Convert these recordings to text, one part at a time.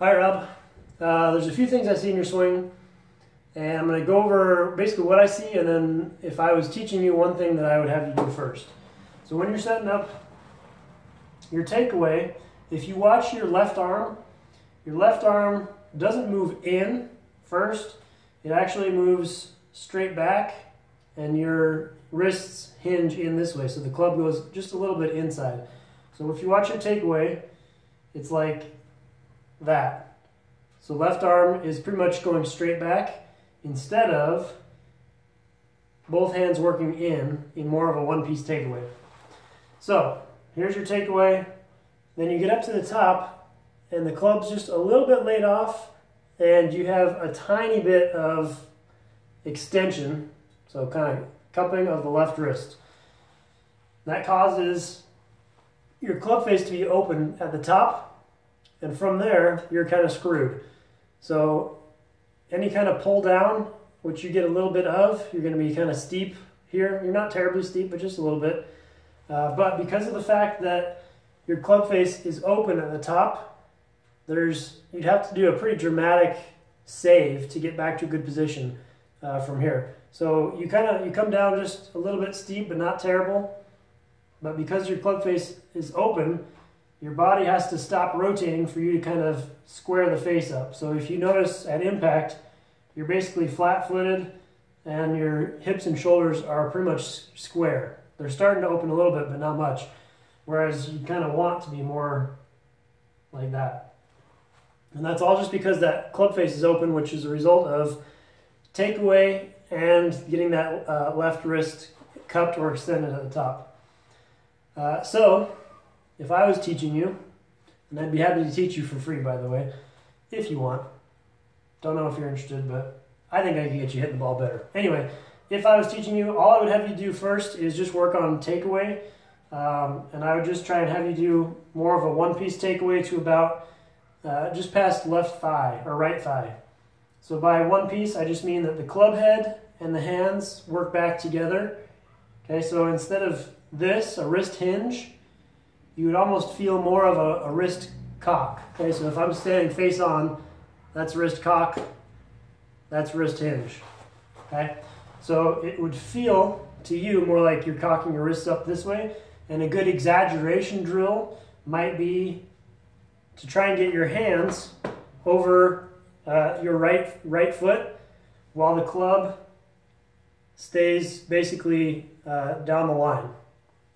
Hi Rob, there's a few things I see in your swing, and I'm going to go over basically what I see, and then if I was teaching you one thing that I would have you do first. So when you're setting up your takeaway, if you watch your left arm doesn't move in first, it actually moves straight back, and your wrists hinge in this way, so the club goes just a little bit inside. So if you watch your takeaway, it's like that. So left arm is pretty much going straight back instead of both hands working in more of a one-piece takeaway. So here's your takeaway. Then you get up to the top and the club's just a little bit laid off and you have a tiny bit of extension, so kind of cupping of the left wrist. That causes your club face to be open at the top, and from there you're kind of screwed. So any kind of pull down, which you get a little bit of, you're going to be kind of steep here. You're not terribly steep, but just a little bit. But because of the fact that your club face is open at the top, you'd have to do a pretty dramatic save to get back to a good position from here. So you come down just a little bit steep, but not terrible. But because your club face is open, your body has to stop rotating for you to kind of square the face up. So if you notice at impact, you're basically flat-footed and your hips and shoulders are pretty much square. They're starting to open a little bit, but not much. Whereas you kind of want to be more like that. And that's all just because that club face is open, which is a result of takeaway and getting that left wrist cupped or extended at the top. So if I was teaching you, and I'd be happy to teach you for free, by the way, if you want. Don't know if you're interested, but I think I can get you hitting the ball better. Anyway, if I was teaching you, all I would have you do first is just work on takeaway. And I would just try and have you do more of a one-piece takeaway to about just past left thigh or right thigh. So by one piece, I just mean that the club head and the hands work back together. Okay, so instead of this, a wrist hinge, you would almost feel more of a wrist cock. Okay, so if I'm standing face on, that's wrist cock, that's wrist hinge. Okay, so it would feel to you more like you're cocking your wrists up this way, and a good exaggeration drill might be to try and get your hands over your right foot while the club stays basically down the line.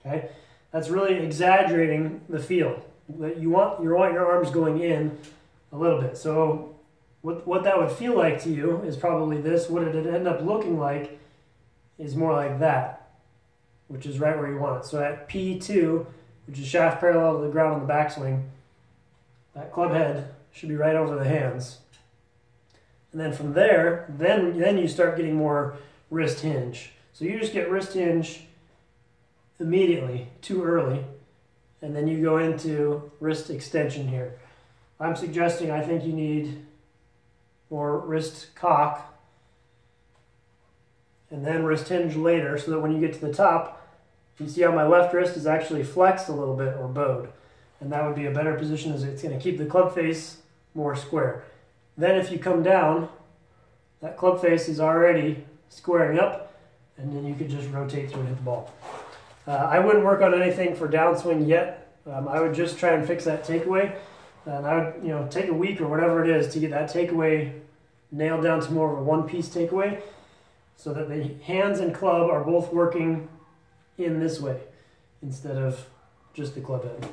Okay, that's really exaggerating the feel. You want your arms going in a little bit. So what that would feel like to you is probably this. What it'd end up looking like is more like that, which is right where you want it. So at P2, which is shaft parallel to the ground on the backswing, that club head should be right over the hands. And then from there, then you start getting more wrist hinge. So you just get wrist hinge immediately, too early, and then you go into wrist extension here. I'm suggesting I think you need more wrist cock and then wrist hinge later, so that when you get to the top, you see how my left wrist is actually flexed a little bit or bowed, and that would be a better position as it's going to keep the club face more square. Then if you come down, that club face is already squaring up, and then you could just rotate through and hit the ball. I wouldn't work on anything for downswing yet. I would just try and fix that takeaway, and I would take a week or whatever it is to get that takeaway nailed down to more of a one-piece takeaway, so that the hands and club are both working in this way instead of just the club head.